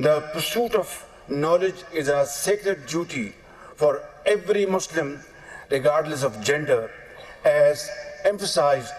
The pursuit of knowledge is a sacred duty for every Muslim, regardless of gender, as emphasized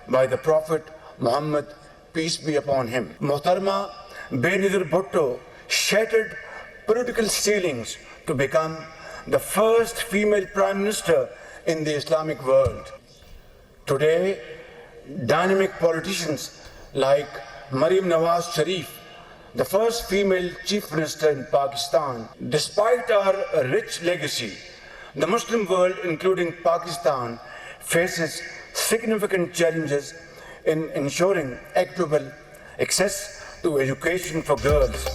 by the Prophet Muhammad, peace be upon him. Muhtarama Benazir Bhutto shattered political ceilings to become the first female prime minister in the Islamic world. Today, dynamic politicians like Maryam Nawaz Sharif, the first female chief minister in Pakistan, despite our rich legacy, the Muslim world, including Pakistan, faces significant challenges in ensuring equitable access to education for girls.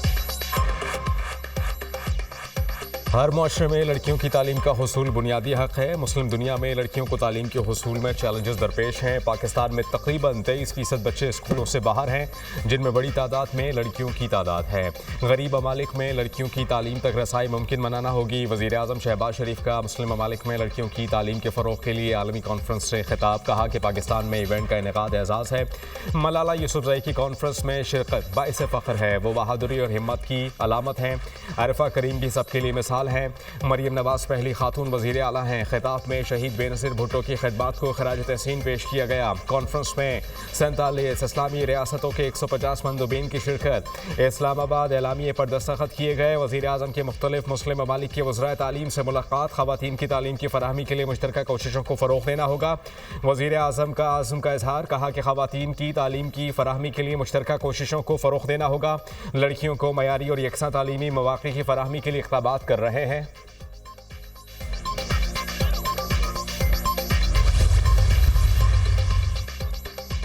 हर मुआशरे में लड़कियों की तालीम का हुसूल बुनियादी हक़ है। मुस्लिम दुनिया में लड़कियों को तालीम के हुसूल में चैलेंजेस दरपेश हैं। पाकिस्तान में तकरीबन 23% बच्चे स्कूलों से बाहर हैं, जिनमें बड़ी तादाद में लड़कियों की तादाद है। गरीब ममालिक में लड़कियों की तालीम तक रसाई मुमकिन बनाना होगी। वज़ीर आज़म शहबाज शरीफ का मुस्लिम ममालिक में लड़कियों की तालीम के फ़रोग़ के लिए आलमी कॉन्फ्रेंस से खिताब। कहा कि पाकिस्तान में इवेंट का इनेकाद एज़ाज़ है। मलाला यूसुफ़ज़ई की कॉन्फ्रेंस में शिरकत बाइस फ़ख्र है। वो बहादुरी और हिम्मत की अलामत हैं। आरिफ़ा करीम भी सबके लिए मिसाल हैं। मरियम नवाज पहली खातून वज़ीर आला हैं। खिताब में शहीद बेनज़ीर भुट्टो की खिदमात को खराज तहसीन पेश किया गया। कॉन्फ्रेंस में 47 इस्लामी रियासतों के 150 मंदूबीन की शिरकत। इस्लामाबाद एलामिये पर दस्तखत किए गए। वज़ीर आज़म के मुख्तलिफ मुस्लिम ममालिक के वज़राए तालीम से मुलाकात। ख़वातीन की तालीम की फराहमी के लिए मुश्तरका कोशिशों को फ़रोग़ देना होगा। वज़ीर आज़म का आज़म का इजहार। कहा कि ख़वातीन की तालीम की फराहमी के लिए मुश्तरका कोशिशों को फ़रोग़ देना होगा। लड़कियों को मयारी और यकसा तालीमी मौक़े की फराहमी के लिए इक़दामात कर रहे हैं।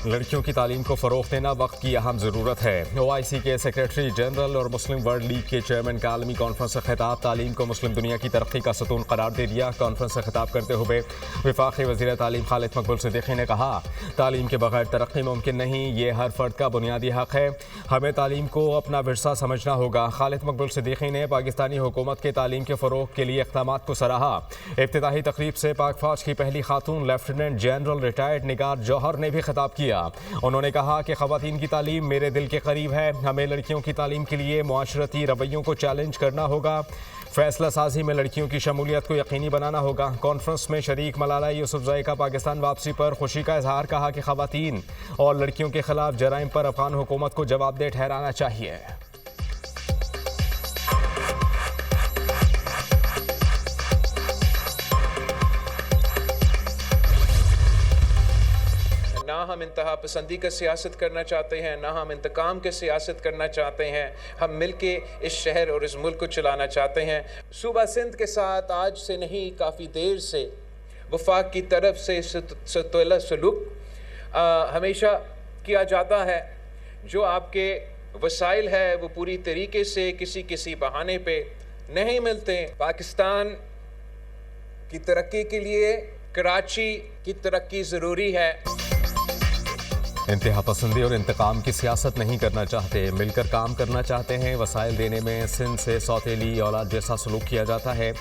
लड़कियों की तालीम को फ़रोग़ देना वक्त की अहम ज़रूरत है। OIC के सेक्रेटरी जनरल और मुस्लिम वर्ल्ड लीग के चेयरमैन का आलमी कॉन्फ्रेंस से खिताब। तालीम को मुस्लिम दुनिया की तरक्की का सतून करार दे दिया। कॉन्फ्रेंस से खिताब करते हुए वफाकी वज़ीर तालीम खालिद मकबूल सिद्दीकी ने कहा, तालीम के बगैर तरक्की मुमकिन नहीं। ये हर फ़र्द का बुनियादी हक़ है। हमें तालीम को अपना विरसा समझना होगा। खालिद मकबूल सिद्दीकी ने पाकिस्तानी हुकूमत के तालीम के फ़रोग़ के लिए इक़दामात को सराहा। इफ्तिताही तक़रीब से पाक फ़ौज की पहली खातून लेफ्टिनेंट जनरल रिटायर्ड निगार जौहर ने भी खिताब किया। उन्होंने कहा कि ख़वातीन की तालीम मेरे दिल के करीब है। हमें लड़कियों की तालीम के लिए मुआशरती रवैयों को चैलेंज करना होगा। फैसला साजी में लड़कियों की शमूलियत को यकीनी बनाना होगा। कॉन्फ्रेंस में शरीक मलाला यूसुफ़ज़ई का पाकिस्तान वापसी पर खुशी का इजहार। कहा कि ख़वातीन और लड़कियों के खिलाफ जराइम पर अफ़गान हुकूमत को जवाबदेह ठहराना चाहिए। ना हम इंतहा पसंदी का सियासत करना चाहते हैं, ना हम इंतकाम के सियासत करना चाहते हैं। हम मिल के इस शहर और इस मुल्क को चलाना चाहते हैं। सूबा सिंध के साथ आज से नहीं, काफ़ी देर से वफाक की तरफ से सतुला सलूक हमेशा किया जाता है। जो आपके वसाइल है वो पूरी तरीके से किसी बहाने पे नहीं मिलते। पाकिस्तान की तरक्की के लिए कराची की तरक्की ज़रूरी है। इंतहा पसंदी और इंतकाम की सियासत नहीं करना चाहते, मिलकर काम करना चाहते हैं। वसाइल देने में सिंध से सौतेली औलाद जैसा सलूक किया जाता है।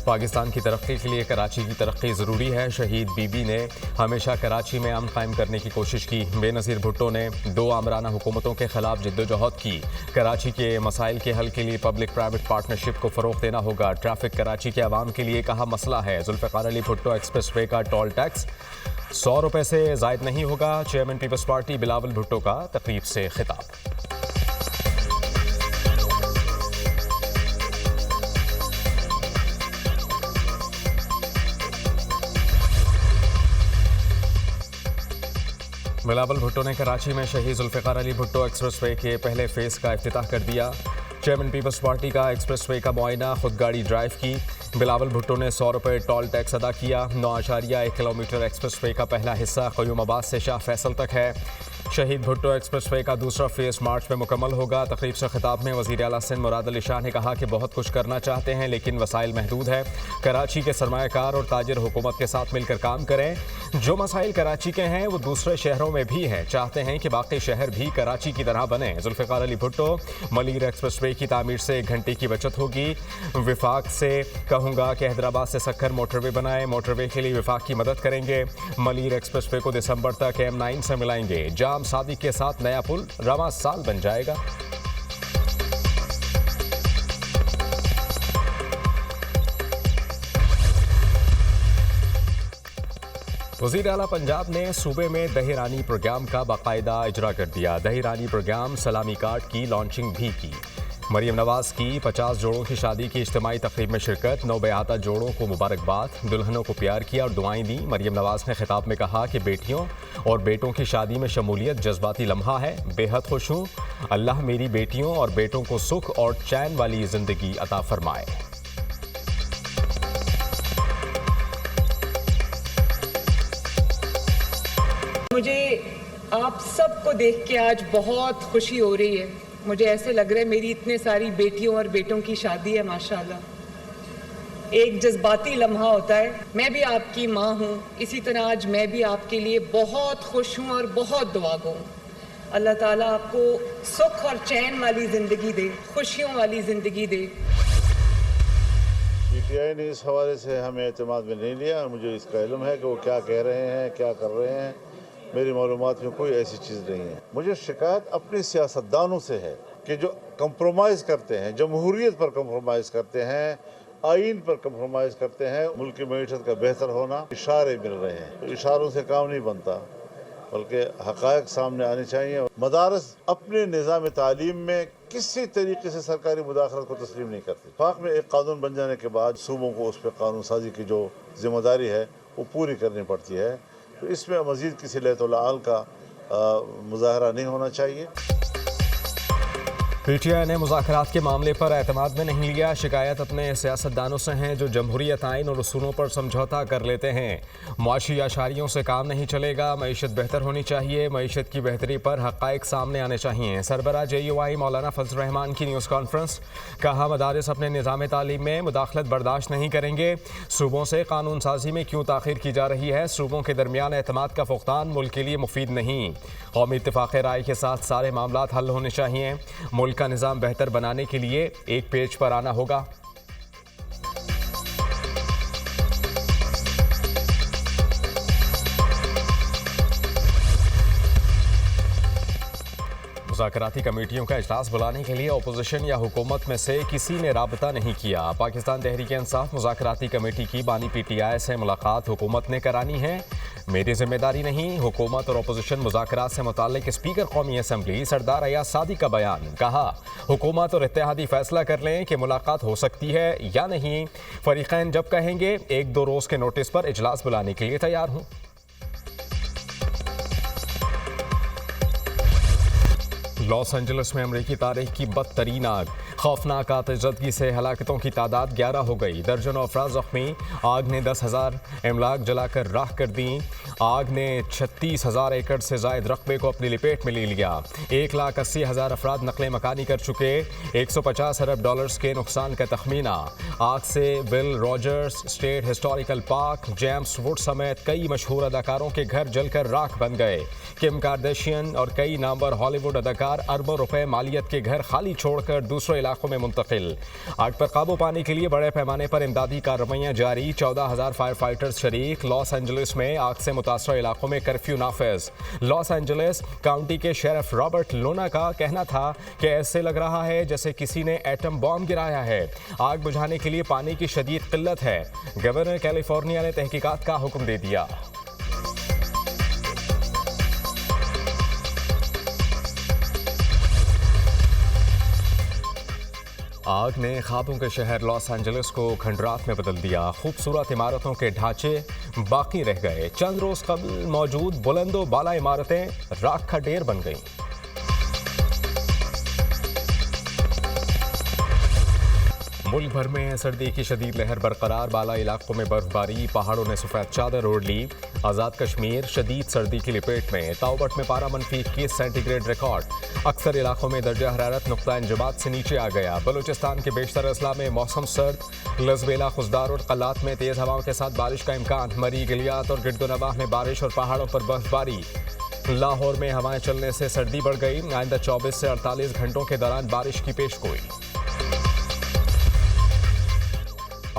पाकिस्तान की तरक्की के लिए कराची की तरक्की ज़रूरी है। शहीद बीबी ने हमेशा कराची में अमन कायम करने की कोशिश की। बेनज़ीर भुट्टो ने 2 आमराना हुकूमतों के खिलाफ जद्दोजहद की। कराची के मसाइल के हल के लिए पब्लिक प्राइवेट पार्टनरशिप को फ़रोग़ देना होगा। ट्रैफिक कराची के अवाम के लिए कहा मसला है। जुल्फ़िकार अली भुट्टो एक्सप्रेस वे का टोल टैक्स 100 रुपये से ज़ायद नहीं होगा। चेयरमैन पीपल्स पार्टी बिलावल भुट्टो का तकरीब से खिताब। बिलावल भुट्टो ने कराची में शहीद जुल्फ़िकार अली भुट्टो एक्सप्रेस वे के पहले फ़ेज़ का इफ्तिताह कर दिया। चेयरमैन पीपल्स पार्टी का एक्सप्रेस वे का मुआयना, खुद गाड़ी ड्राइव की। बिलावल भुट्टो ने 100 रुपये टोल टैक्स अदा किया। 9.1 किलोमीटर एक्सप्रेस वे का पहला हिस्सा क़यूमाबाद से शाह फैसल तक है। शहीद भुट्टो एक्सप्रेस वे का दूसरा फेज़ मार्च में मुकम्मल होगा। तकरीब से खिताब में वज़ीर आला सिंध मुराद अली शाह ने कहा कि बहुत कुछ करना चाहते हैं लेकिन वसाइल महदूद है। कराची के सरमायाकार और ताजिर हुकूमत के साथ मिलकर काम करें। जो मसाइल कराची के हैं वो दूसरे शहरों में भी हैं। चाहते हैं कि बाकी शहर भी कराची की तरह बने। जुल्फ़िकार अली भुट्टो, मलीर एक्सप्रेस वे की तामीर से 1 घंटे की बचत होगी। विफाक से कहूँगा कि हैदराबाद से सक्खर मोटरवे बनाए। मोटरवे के लिए विफाक की मदद करेंगे। मलीर एक्सप्रेस वे को दिसंबर तक M9 से मिलाएंगे। जाम सादी के साथ नया पुल रवां साल बन जाएगा। वज़ीर आला पंजाब ने सूबे में दही रानी प्रोग्राम का बाकायदा इजरा कर दिया। दही रानी प्रोग्राम सलामी कार्ड की लॉन्चिंग भी की। मरीम नवाज की 50 जोड़ों की शादी की इज्तिमाई तकरीब में शिरकत। नौबयाता जोड़ों को मुबारकबाद, दुल्हनों को प्यार किया और दुआएं दी। मरीम नवाज ने खिताब में कहा कि बेटियों और बेटों की शादी में शमूलियत जज्बाती लम्हा है। बेहद खुश हूँ, अल्लाह मेरी बेटियों और बेटों को सुख और चैन वाली ज़िंदगी अता फरमाए। मुझे आप सबको देख के आज बहुत खुशी हो रही है। मुझे ऐसे लग रहा है मेरी इतने सारी बेटियों और बेटों की शादी है माशाल्लाह। एक जज्बाती लम्हा होता है। मैं भी आपकी माँ हूँ, इसी तरह आज मैं भी आपके लिए बहुत खुश हूँ और बहुत दुआ गो हूँ। अल्लाह ताला आपको सुख और चैन वाली ज़िंदगी दे, खुशियों वाली ज़िंदगी दे। पीटीआई ने इस हवाले से हमें एतमाद में नहीं लिया। मुझे इसका इल्म है कि वो क्या कह रहे हैं, क्या कर रहे हैं। मेरी मालूमात में कोई ऐसी चीज़ नहीं है। मुझे शिकायत अपने सियासतदानों से है कि जो कंप्रोमाइज़ करते हैं, जमहूरियत पर कंप्रोमाइज़ करते हैं, आइन पर कंप्रोमाइज़ करते हैं। मुल्क की मईशत का बेहतर होना, इशारे मिल रहे हैं, तो इशारों से काम नहीं बनता, बल्कि हक़ाइक़ सामने आने चाहिए। मदारस अपने निज़ाम तालीम में किसी तरीके से सरकारी मुदाखलत को तस्लीम नहीं करती। पाक में एक कानून बन जाने के बाद सूबों को उस पर कानून साजी की जो जिम्मेदारी है वो पूरी करनी पड़ती है। तो इसमें मज़ीद किसी लैतुल-आल का मुज़ाहरा नहीं होना चाहिए। पीटीआई ने मुज़ाकरात के मामले पर एतमाद में नहीं लिया। शिकायत अपने सियासतदानों से हैं जो जमहूरियत आइन और उसूलों पर समझौता कर लेते हैं। मुआशी आशारियों से काम नहीं चलेगा। मईशत बेहतर होनी चाहिए। मईशत की बेहतरी पर हक़ाइक़ सामने आने चाहिए। सरबराह JUI मौलाना फजल रहमान की न्यूज़ कॉन्फ्रेंस। कहा, मदारिस अपने निज़ाम तालीम में मुदाखलत बर्दाश्त नहीं करेंगे। सूबों से कानून साजी में क्यों ताख़ीर की जा रही है। सूबों के दरमियान एतमाद का फुक़दान मुल्क के लिए मुफीद नहीं। कौमी इत्तिफ़ाक़ राय के साथ सारे मामलात हल होने चाहिए। मुल्क का निज़ाम बेहतर बनाने के लिए एक पेज पर आना होगा। मुज़ाकराती कमेटियों का इजलास बुलाने के लिए अपोजिशन या हुकूमत में से किसी ने राबता नहीं किया। पाकिस्तान तहरीक इंसाफ मुज़ाकराती कमेटी की बानी PTI से मुलाकात हुकूमत ने करानी है। मेरी जिम्मेदारी नहीं। हुकूमत और अपोजिशन मुज़ाकरात से मुताल्लिक स्पीकर कौमी असम्बली सरदार अयाज सादी का बयान। कहा, हुकूमत और इत्तेहादी फैसला कर लें कि मुलाकात हो सकती है या नहीं। फरीक़ैन जब कहेंगे 1-2 रोज़ के नोटिस पर इजलास बुलाने के लिए तैयार हूँ। लॉस एंजलिस में अमरीकी तारीख की बदतरीन आग। खौफनाक आतिशज़दगी से हलाकतों की तादाद 11 हो गई। दर्जनों अफराद ज़ख्मी। आग ने 10,000 इमलाक जलाकर राख कर दी। आग ने 36,000 एकड़ से ज़ायद रकबे को अपनी लपेट में ले लिया। 1,80,000 अफराद नकले मकानी कर चुके। $150 अरब के नुकसान का तखमीना। आग से will Rogers state historical park, James would समेत कई मशहूर अदाकारों के घर जलकर राख बन गए। किम कार्दाशियन और कई नामवर हॉलीवुड अदाकार अरबों रुपए मालियत के घर खाली छोड़कर दूसरे इलाकों में मुंतकिल। आग पर काबू पाने के लिए बड़े पैमाने पर इमदादी कार्रवाइयाँ जारी। 14,000 फायर फाइटर्स शरीक। लॉस एंजलिस में आग से मुतासरा इलाकों में कर्फ्यू नाफिज। लॉस एंजलिस काउंटी के शेरिफ रॉबर्ट लोना का कहना था कि ऐसे लग रहा है जैसे किसी ने एटम बॉम्ब गिराया है। आग बुझाने के लिए पानी की शदीद किल्लत है। गवर्नर कैलिफोर्निया ने तहकीकात का हुक्म दे दिया। आग ने ख्वाबों के शहर लॉस एंजलिस को खंडरात में बदल दिया। खूबसूरत इमारतों के ढांचे बाकी रह गए। चंद रोज कबल मौजूद बुलंदो बाला इमारतें राख का ढेर बन गईं। मुल्क भर में सर्दी की शदीद लहर बरकरार। बाला इलाकों में बर्फबारी। पहाड़ों ने सफ़ेद चादर ओढ़ ली। आज़ाद कश्मीर शदीद सर्दी की लपेट में। ताउबट में पारा -21 सेंटीग्रेड रिकॉर्ड। अक्सर इलाकों में दर्जा हरारत नुक्ता इंजमात से नीचे आ गया। बलूचिस्तान के बेशतर अजला में मौसम सर्द। लजबेला, खुजदार और कलात में तेज़ हवाओं के साथ बारिश का इम्कान। मरी, गिलियात और गिरदोनवाह में बारिश और पहाड़ों पर बर्फबारी। लाहौर में हवाएं चलने से सर्दी बढ़ गई। आइंदा 24 से 48 घंटों के दौरान बारिश की पेशगोई।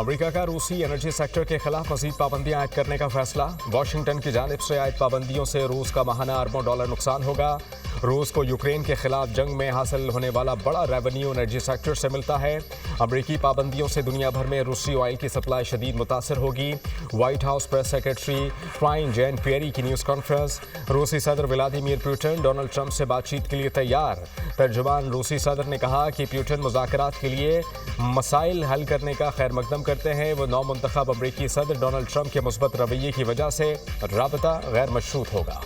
अमेरिका का रूसी एनर्जी सेक्टर के खिलाफ मजीद पाबंदियां आयद करने का फैसला। वाशिंगटन की जानिब से आयद पाबंदियों से रूस का माहाना अरबों डॉलर नुकसान होगा। रूस को यूक्रेन के खिलाफ जंग में हासिल होने वाला बड़ा रेवेन्यू एनर्जी सेक्टर से मिलता है। अमेरिकी पाबंदियों से दुनिया भर में रूसी ऑयल की सप्लाई शदीद मुतासर होगी। White House press secretary Karine Jean Pierre की न्यूज़ कॉन्फ्रेंस। रूसी सदर व्लादिमीर पुतिन डोनाल्ड ट्रंप से बातचीत के लिए तैयार। तर्जुमान रूसी सदर ने कहा कि पुतिन मुज़ाकरात के लिए मसाइल हल करने का खैर मकदम करते हैं। वो नौ मुंतखब अमरीकी सदर डोनाल्ड ट्रंप के मुस्बत रवैये की वजह से राबता गैर मशरूत होगा।